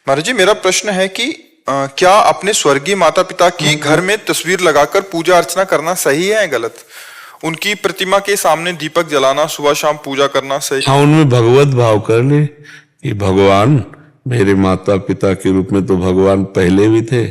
महाराज जी, मेरा प्रश्न है कि क्या अपने स्वर्गीय माता पिता की घर में तस्वीर लगाकर पूजा अर्चना करना सही है या गलत? उनकी प्रतिमा के सामने दीपक जलाना, सुबह शाम पूजा करना सही? हाँ, उनमें भगवत भाव कर ले कि भगवान मेरे माता पिता के रूप में तो भगवान पहले भी थे,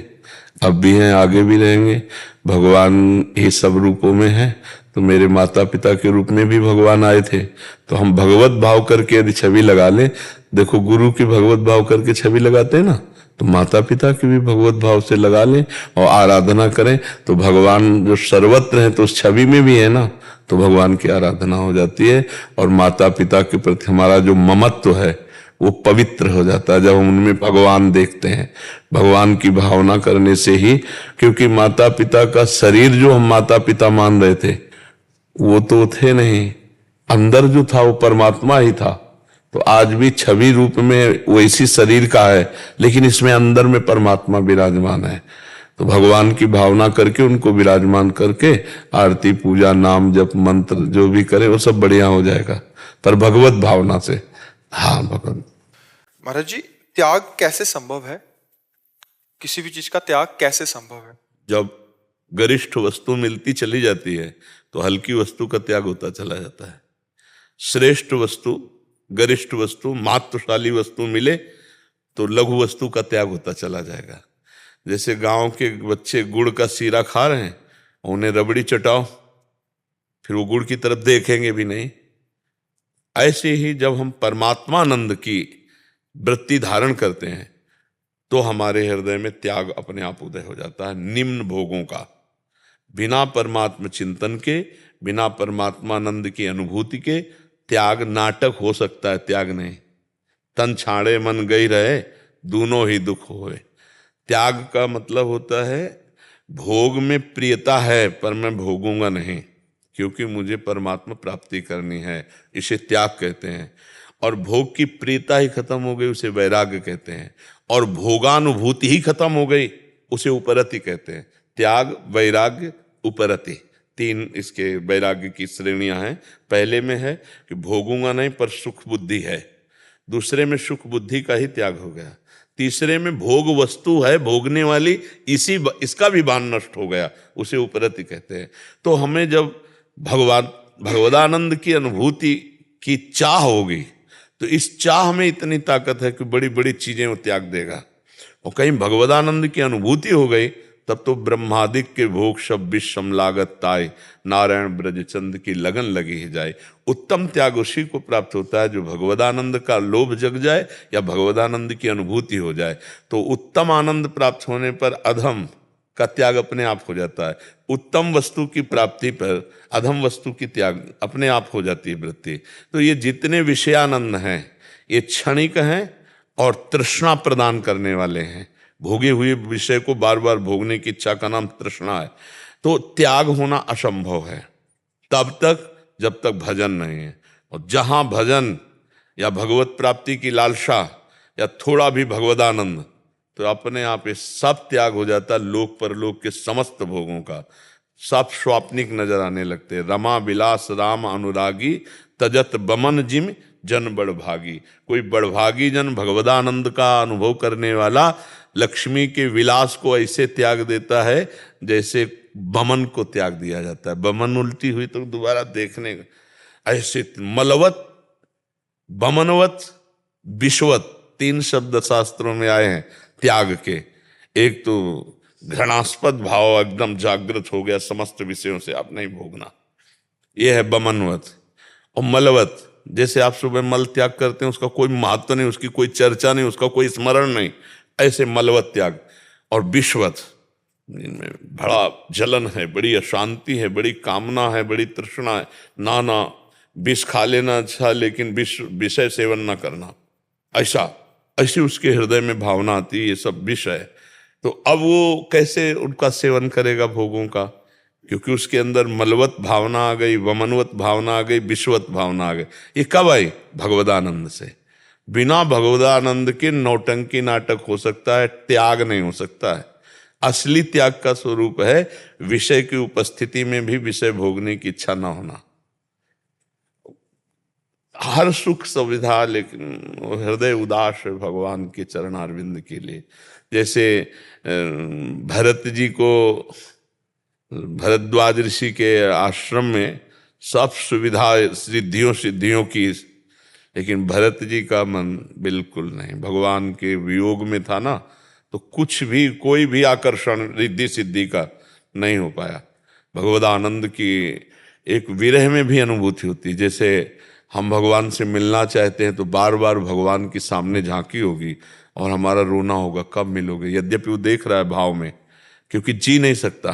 अब भी हैं, आगे भी रहेंगे। भगवान ये सब रूपों में है, तो मेरे माता पिता के रूप में भी भगवान आए थे। तो हम भगवत भाव करके यदि छवि लगा लें, देखो गुरु की भगवत भाव करके छवि लगाते हैं ना, तो माता पिता की भी भगवत भाव से लगा लें और आराधना करें, तो भगवान जो सर्वत्र है तो उस छवि में भी है ना, तो भगवान की आराधना हो जाती है। और माता पिता के प्रति हमारा जो ममत्व है वो पवित्र हो जाता है जब हम उनमें भगवान देखते हैं। भगवान की भावना करने से ही, क्योंकि माता पिता का शरीर जो हम माता पिता मान रहे थे वो तो थे नहीं, अंदर जो था वो परमात्मा ही था। तो आज भी छवि रूप में वैसी शरीर का है, लेकिन इसमें अंदर में परमात्मा विराजमान है। तो भगवान की भावना करके उनको विराजमान करके आरती पूजा नाम जप मंत्र जो भी करे वो सब बढ़िया हो जाएगा, पर भगवत भावना से। हाँ भगवान। महाराज जी, त्याग कैसे संभव है? किसी भी चीज का त्याग कैसे संभव है? जब गरिष्ठ वस्तु मिलती चली जाती है तो हल्की वस्तु का त्याग होता चला जाता है। श्रेष्ठ वस्तु, गरिष्ठ वस्तु, महत्वशाली वस्तु मिले तो लघु वस्तु का त्याग होता चला जाएगा। जैसे गांव के बच्चे गुड़ का सीरा खा रहे हैं, उन्हें रबड़ी चटाओ, फिर वो गुड़ की तरफ देखेंगे भी नहीं। ऐसे ही जब हम परमात्मानंद की वृत्ति धारण करते हैं तो हमारे हृदय में त्याग अपने आप उदय हो जाता है। निम्न भोगों का, बिना परमात्मा चिंतन के, बिना परमात्मानंद की अनुभूति के त्याग नाटक हो सकता है, त्याग नहीं। तन छाड़े मन गई रहे, दोनों ही दुख होए। त्याग का मतलब होता है भोग में प्रियता है पर मैं भोगूंगा नहीं, क्योंकि मुझे परमात्मा प्राप्ति करनी है, इसे त्याग कहते हैं। और भोग की प्रियता ही खत्म हो गई उसे वैराग्य कहते हैं, और भोगानुभूति ही खत्म हो गई उसे उपरति कहते हैं। त्याग, वैराग्य, उपरति, तीन इसके वैराग्य की श्रेणियां हैं। पहले में है कि भोगूंगा नहीं पर सुख बुद्धि है, दूसरे में सुख बुद्धि का ही त्याग हो गया, तीसरे में भोग वस्तु है भोगने वाली, इसका भी भान नष्ट हो गया, उसे उपरति कहते हैं। तो हमें जब भगवदानंद की अनुभूति की चाह होगी तो इस चाह में इतनी ताकत है कि बड़ी बड़ी चीजें वो त्याग देगा। और कहीं भगवदानंद की अनुभूति हो गई तब तो ब्रह्मादिक के भोग सब विषम लागत ताय, नारायण ब्रजचंद की लगन लगी ही जाए। उत्तम त्याग उसी को प्राप्त होता है जो भगवदानंद का लोभ जग जाए या भगवदानंद की अनुभूति हो जाए। तो उत्तम आनंद प्राप्त होने पर अधम का त्याग अपने आप हो जाता है, उत्तम वस्तु की प्राप्ति पर अधम वस्तु की त्याग अपने आप हो जाती है वृत्ति। तो ये जितने विषयानंद हैं ये क्षणिक हैं और तृष्णा प्रदान करने वाले हैं। भोगे हुए विषय को बार बार भोगने की इच्छा का नाम तृष्णा है। तो त्याग होना असंभव है तब तक जब तक भजन नहीं है। और जहां भजन या भगवत प्राप्ति की लालसा या थोड़ा भी भगवदानंद, तो अपने आप ये सब त्याग हो जाता है। लोक परलोक के समस्त भोगों का सब स्वाप्निक नजर आने लगते। रमा विलास राम अनुरागी, तजत बमन जिम जन बड़भागी। कोई बड़भागी जन भगवदानंद का अनुभव करने वाला लक्ष्मी के विलास को ऐसे त्याग देता है जैसे बमन को त्याग दिया जाता है। बमन उल्टी हुई तो दोबारा देखने, ऐसे मलवत, बमनवत, विश्वत, तीन शब्द शास्त्रों में आए हैं त्याग के। एक तो घृणास्पद भाव एकदम जागृत हो गया, समस्त विषयों से आप नहीं भोगना, यह है बमनवत। और मलवत, जैसे आप सुबह मल त्याग करते हैं, उसका कोई महत्व नहीं, उसकी कोई चर्चा नहीं, उसका कोई स्मरण नहीं, ऐसे मलवत त्याग। और विश्वत, इनमें बड़ा जलन है, बड़ी अशांति है, बड़ी कामना है, बड़ी तृष्णा है। नाना विष खा लेना अच्छा, लेकिन विषय सेवन ना करना, ऐसी उसके हृदय में भावना आती है, ये सब विष है। तो अब वो कैसे उनका सेवन करेगा भोगों का, क्योंकि उसके अंदर मलवत भावना आ गई, वमनवत भावना आ गई, विश्वत भावना आ गई। ये कब आई? भगवदानंद से। बिना भगवदानंद के नौटंकी नाटक हो सकता है, त्याग नहीं हो सकता है। असली त्याग का स्वरूप है विषय की उपस्थिति में भी विषय भोगने की इच्छा ना होना। हर सुख सुविधा, लेकिन हृदय उदास है भगवान के चरणारविंद के लिए। जैसे भरत जी को भरद्वाज ऋषि के आश्रम में सब सुविधा सिद्धियों की, लेकिन भरत जी का मन बिल्कुल नहीं, भगवान के वियोग में था ना, तो कुछ भी कोई भी आकर्षण रिद्धि सिद्धि का नहीं हो पाया। भगवदानंद की एक विरह में भी अनुभूति होती है। जैसे हम भगवान से मिलना चाहते हैं तो बार बार भगवान के सामने झांकी होगी और हमारा रोना होगा, कब मिलोगे। यद्यपि वो देख रहा है भाव में, क्योंकि जी नहीं सकता,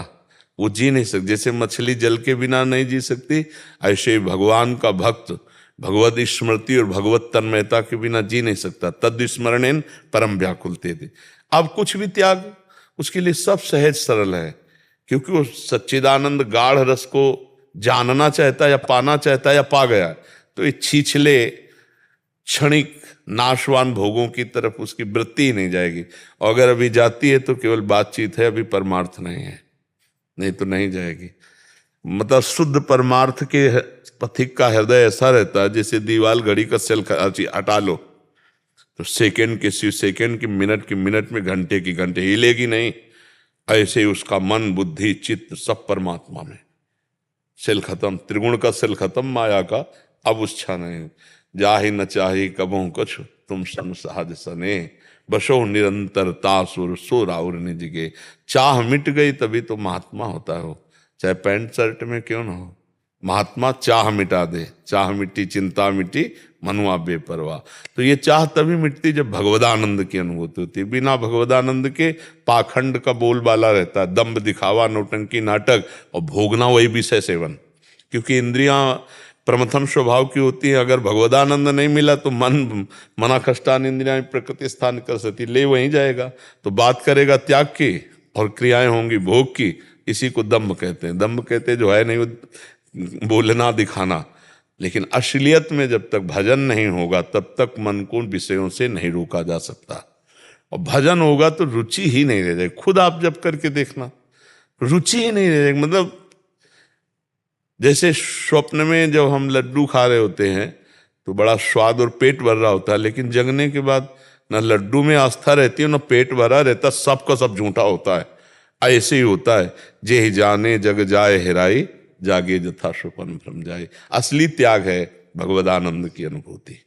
वो जी नहीं सकता। जैसे मछली जल के बिना नहीं जी सकती, ऐसे भगवान का भक्त भगवत स्मृति और भगवत तन्मयता के बिना जी नहीं सकता। तद स्मरणेन परम व्याकुलते थे। अब कुछ भी त्याग, उसके लिए सब सहज सरल है, क्योंकि वो सच्चिदानंद गाढ़ रस को जानना चाहता है या पाना चाहता है या पा गया, तो ये छीछले क्षणिक नाशवान भोगों की तरफ उसकी वृत्ति ही नहीं जाएगी। और अगर अभी जाती है तो केवल बातचीत है, अभी परमार्थ नहीं है, नहीं तो नहीं जाएगी। मतलब शुद्ध परमार्थ के पथिक का हृदय ऐसा रहता है जैसे दीवाल घड़ी का सेल हटा लो तो सेकंड की मिनट में, घंटे की घंटे हिलेगी नहीं। ऐसे ही उसका मन बुद्धि चित्त सब परमात्मा में। सेल खत्म, त्रिगुण का सेल खत्म, माया का अब उच्छा नहीं। जाहि न चाही कबहू कछ तुम सन सहज सने, बसो निरंतरता सुर सो राउर निजगे। चाह मिट गई तभी तो महात्मा होता हो, चाहे पैंट शर्ट में क्यों ना हो। महात्मा चाह मिटा दे, चाह मिट्टी चिंता मिट्टी मनुआ बेपरवाह। तो ये चाह तभी मिटती जब भगवदानंद की अनुभूति होती है। बिना भगवदानंद के पाखंड का बोलबाला रहता है, दम्भ दिखावा नौटंकी नाटक और भोगना वही विषय सेवन। क्योंकि इंद्रियां प्रथम स्वभाव की होती है। अगर भगवदानंद नहीं मिला तो मन मना खष्टान इंद्रियां प्रकृति स्थान कर सकती, ले वहीं जाएगा। तो बात करेगा त्याग की और क्रियाएं होंगी भोग की। इसी को दम्भ कहते हैं। दम्भ कहते हैं जो है नहीं बोलना दिखाना। लेकिन असलियत में जब तक भजन नहीं होगा तब तक मन को विषयों से नहीं रोका जा सकता। और भजन होगा तो रुचि ही नहीं रह जाएगी। खुद आप जब करके देखना, रुचि ही नहीं रह जाएगी। मतलब जैसे स्वप्न में जब हम लड्डू खा रहे होते हैं तो बड़ा स्वाद और पेट भर रहा होता है, लेकिन जगने के बाद न लड्डू में आस्था रहती है न पेट भरा रहता, सबका सब झूठा होता है। ऐसे ही होता है, जे ही जाने जग जाए हेराई, जागे जथा सुपन भ्रम जाए। असली त्याग है भगवदानंद की अनुभूति।